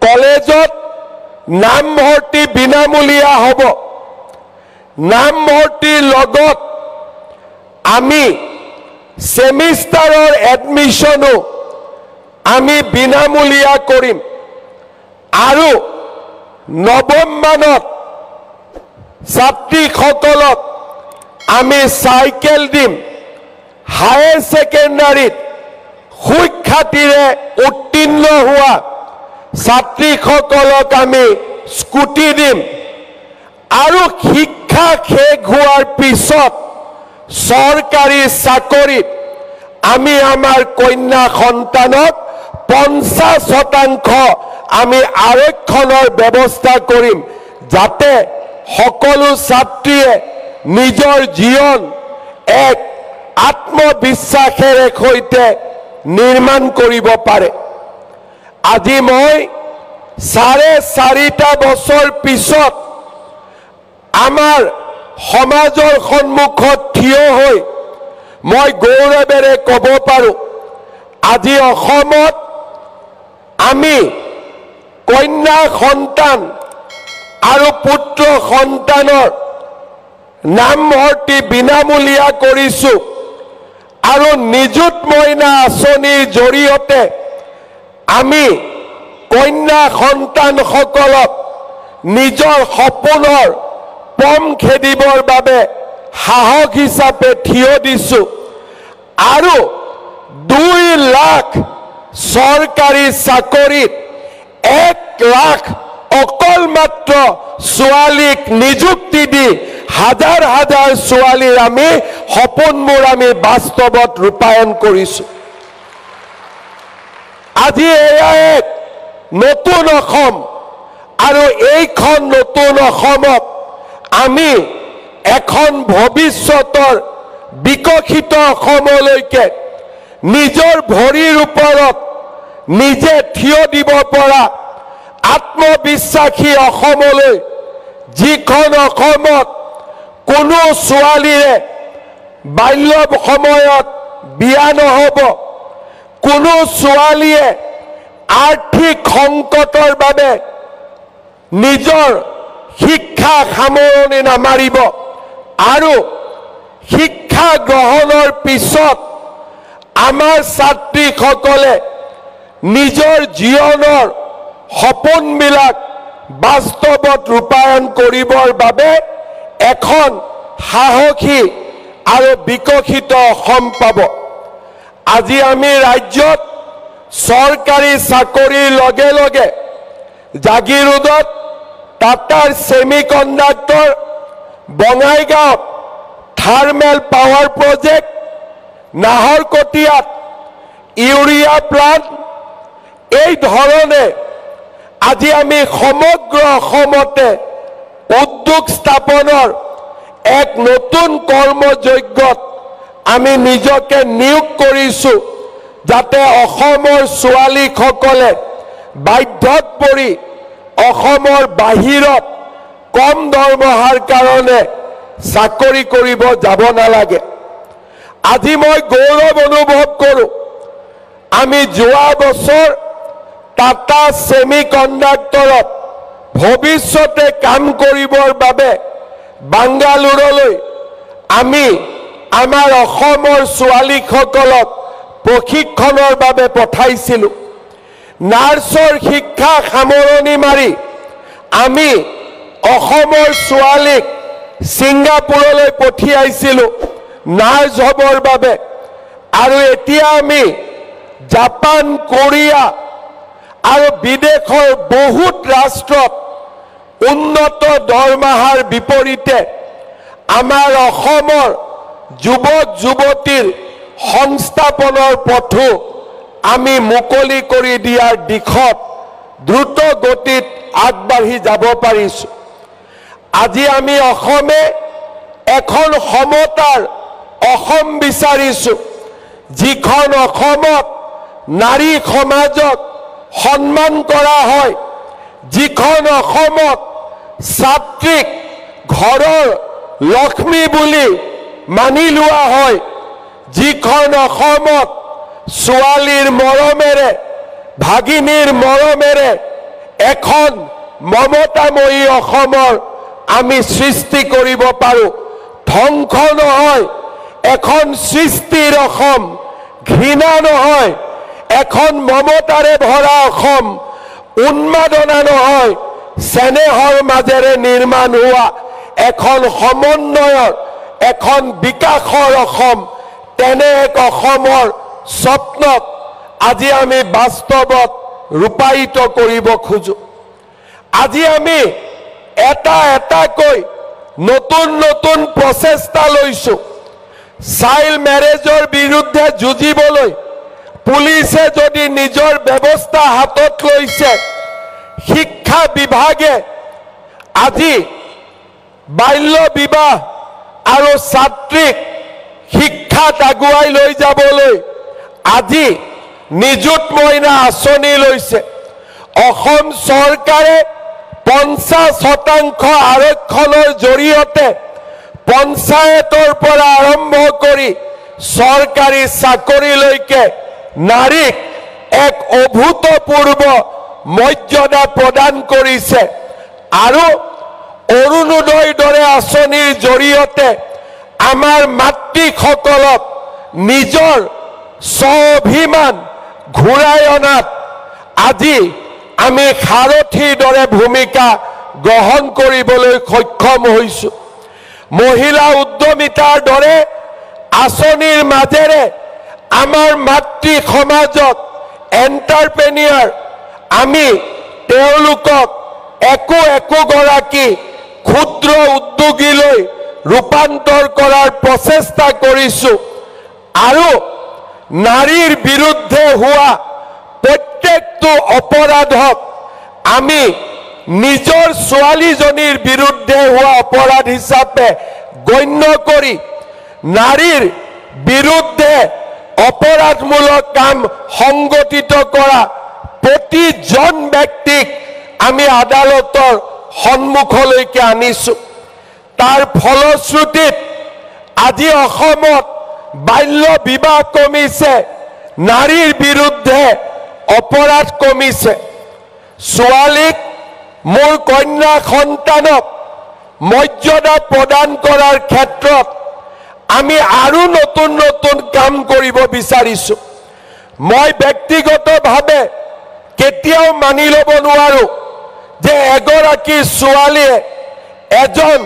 কলেজত নামভৰ্তি বিনামূলীয়া হ'ব। নামভৰ্তিৰ লগত আমি সেমিষ্টাৰৰ এডমিশনো আমি বিনামূলীয়া কৰিম আৰু নৱম মানত ছাত্ৰীসকলক আমি চাইকেল দিম। হায়াৰ ছেকেণ্ডাৰীত সুখ্যাতিৰে উত্তীৰ্ণ হোৱা ছাত্ৰীসকলক আমি স্কুটি দিম আৰু শিক্ষা শেষ হোৱাৰ পিছত চৰকাৰী চাকৰিত আমি আমাৰ কন্যা সন্তানক 50% আমি আৰক্ষণৰ ব্যৱস্থা কৰিম, যাতে সকলো ছাত্ৰীয়ে নিজৰ জীৱন এক আত্মবিশ্বাসেৰে সৈতে নিৰ্মাণ কৰিব পাৰে। আজি মই 4.5 বছৰ পিছত আমাৰ সমাজৰ সন্মুখত থিয় হৈ মই গৌৰৱেৰে ক'ব পাৰোঁ, আজি অসমত আমি কন্যা সন্তান আৰু পুত্ৰ সন্তানৰ নামভৰ্তি বিনামূলীয়া কৰিছোঁ আৰু নিযুত মইনা আঁচনিৰ জৰিয়তে আমি কন্যা সন্তানসকলক নিজৰ সপোনৰ পম খেদিবৰ বাবে সাহস হিচাপে থিয় দিছোঁ আৰু 2 লাখ চৰকাৰী চাকৰিত 1 লাখ অকল মাত্ৰ ছোৱালীক নিযুক্তি দি হাজাৰ হাজাৰ ছোৱালীৰ আমি সপোনবোৰ আমি বাস্তৱত ৰূপায়ণ কৰিছোঁ। আজি এয়া এক নতুন অসম আৰু এইখন নতুন অসমত আমি এখন ভৱিষ্যতৰ বিকশিত অসমলৈকে নিজৰ ভৰিৰ ওপৰত নিজে থিয় দিব পৰা আত্মবিশ্বাসী অসমলৈ, যিখন অসমত কোনো ছোৱালীৰে বাল্য সময়ত বিয়া নহ'ব, কোনো ছোৱালীয়ে আৰ্থিক সংকটৰ বাবে নিজৰ শিক্ষা সামৰণি নামাৰিব আৰু শিক্ষা গ্ৰহণৰ পিছত আমাৰ ছাত্ৰীসকলে নিজৰ জীৱনৰ সপোনবিলাক বাস্তৱত ৰূপায়ণ কৰিবৰ বাবে এখন সাহসী আৰু বিকশিত অসম পাব। আজি আমি ৰাজ্যত চৰকাৰী চাকৰিৰ লগে লগে জাগিৰোডত টাটাৰ ছেমিকণ্ডাক্টৰ, বঙাইগাঁৱত থাৰ্মেল পাৱাৰ প্ৰজেক্ট, নাহৰকটীয়াত ইউৰিয়া প্লাণ্ট, এই ধৰণে আজি আমি সমগ্ৰ অসমতে উদ্যোগ স্থাপনৰ এক নতুন কৰ্মযজ্ঞত আমি নিজকে নিয়োগ কৰিছোঁ, যাতে অসমৰ ছোৱালীসকলে বাধ্যত পৰি অসমৰ বাহিৰত কম দৰমহাৰ কাৰণে চাকৰি কৰিব যাব নালাগে। আজি মই গৌৰৱ অনুভৱ কৰোঁ, আমি যোৱা বছৰ টাটা ছেমিকণ্ডাক্টৰত ভৱিষ্যতে কাম কৰিবৰ বাবে বাংগালোৰলৈ আমি আমাৰ অসমৰ ছোৱালীসকলক প্ৰশিক্ষণৰ বাবে পঠাইছিলোঁ। নাৰ্ছৰ শিক্ষা সামৰণি মাৰি আমি অসমৰ ছোৱালীক ছিংগাপুৰলৈ পঠিয়াইছিলোঁ নাৰ্ছ হ'বৰ বাবে, আৰু এতিয়া আমি জাপান, কোৰিয়া আৰু বিদেশৰ বহুত ৰাষ্ট্ৰত উন্নত দৰমহাৰ বিপৰীতে আমাৰ অসমৰ যুৱক যুৱতীৰ সংস্থাপনৰ পথো আমি মুকলি কৰি দিয়াৰ দিশত দ্ৰুত গতিত আগবাঢ়ি যাব পাৰিছোঁ। আজি আমি অসমে এখন সমতাৰ অসম বিচাৰিছোঁ, যিখন অসমত নাৰী সমাজক সন্মান কৰা হয়, যিখন অসমত ছাত্ৰীক ঘৰৰ লক্ষ্মী বুলি মানি লোৱা হয়, যিখন অসমত ছোৱালীৰ মৰমেৰে, ভাগিনীৰ মৰমেৰে এখন মমতাময়ী অসমৰ আমি সৃষ্টি কৰিব পাৰোঁ। ধ্বংস নহয়, এখন সৃষ্টিৰ অসম, ঘৃণা নহয়, এখন মমতাৰে ভৰা অসম, উন্মাদনা নহয়, চেনেহৰ মাজেৰে নিৰ্মাণ হোৱা এখন সমন্বয়ৰ, এখন বিকাশৰ অসম। তেনে এক অসমৰ স্বপ্নক আজি আমি বাস্তৱত ৰূপায়িত কৰিব খোজো। আজি আমি এটা এটাকৈ নতুন নতুন প্ৰচেষ্টা লৈছো। চাইল্ড মেৰেজৰ বিৰুদ্ধে যুঁজিবলৈ পুলিচে যদি নিজৰ ব্যৱস্থা হাতত লৈছে, শিক্ষা বিভাগে আজি বাল্য বিবাহ আৰু ছাত্ৰীক শিক্ষাত আগুৱাই লৈ যাবলৈ আজি নিযুত মইনা আঁচনি লৈছে। অসম চৰকাৰে 50% আৰক্ষণৰ জৰিয়তে পঞ্চায়তৰ পৰা আৰম্ভ কৰি চৰকাৰী চাকৰিলৈকে নাৰীক এক অভূতপূৰ্ব মৰ্যাদা প্ৰদান কৰিছে। আৰু অৰুণোদয়ৰ দৰে আঁচনিৰ জৰিয়তে আমাৰ মাতৃসকলক নিজৰ স্বাভিমান ঘূৰাই অনাত আজি আমি সাৰথীৰ দৰে ভূমিকা গ্ৰহণ কৰিবলৈ সক্ষম হৈছো। মহিলা উদ্যমিতাৰ দৰে আঁচনিৰ মাজেৰে আমাৰ মাতৃ সমাজক এণ্টাৰপ্ৰেনিয়ৰ আমি তেওঁলোকক একোগৰাকী ক্ষুদ্ৰ উদ্যোগীলৈ ৰূপান্তৰ কৰাৰ প্ৰচেষ্টা কৰিছো। আৰু নাৰীৰ বিৰুদ্ধে হোৱা প্ৰত্যেকটো অপৰাধক আমি নিজৰ ছোৱালীজনীৰ বিৰুদ্ধে হোৱা অপৰাধ হিচাপে গণ্য কৰি নাৰীৰ বিৰুদ্ধে অপৰাধমূলক কাম সংগঠিত কৰা প্ৰতিজন ব্যক্তিক আমি আদালতৰ সন্মুখলৈকে আনিছো। তাৰ ফলশ্ৰুতিত আজি অসমত বাল্য বিবাহ কমিছে, নাৰীৰ বিৰুদ্ধে অপৰাধ কমিছে। ছোৱালীক, মোৰ কন্যা সন্তানক মৰ্যাদা প্ৰদান কৰাৰ ক্ষেত্ৰত আমি আৰু নতুন নতুন কাম কৰিব বিচাৰিছো। মই ব্যক্তিগতভাৱে কেতিয়াও মানি ল'ব নোৱাৰো যে এগৰাকী ছোৱালীয়ে এজন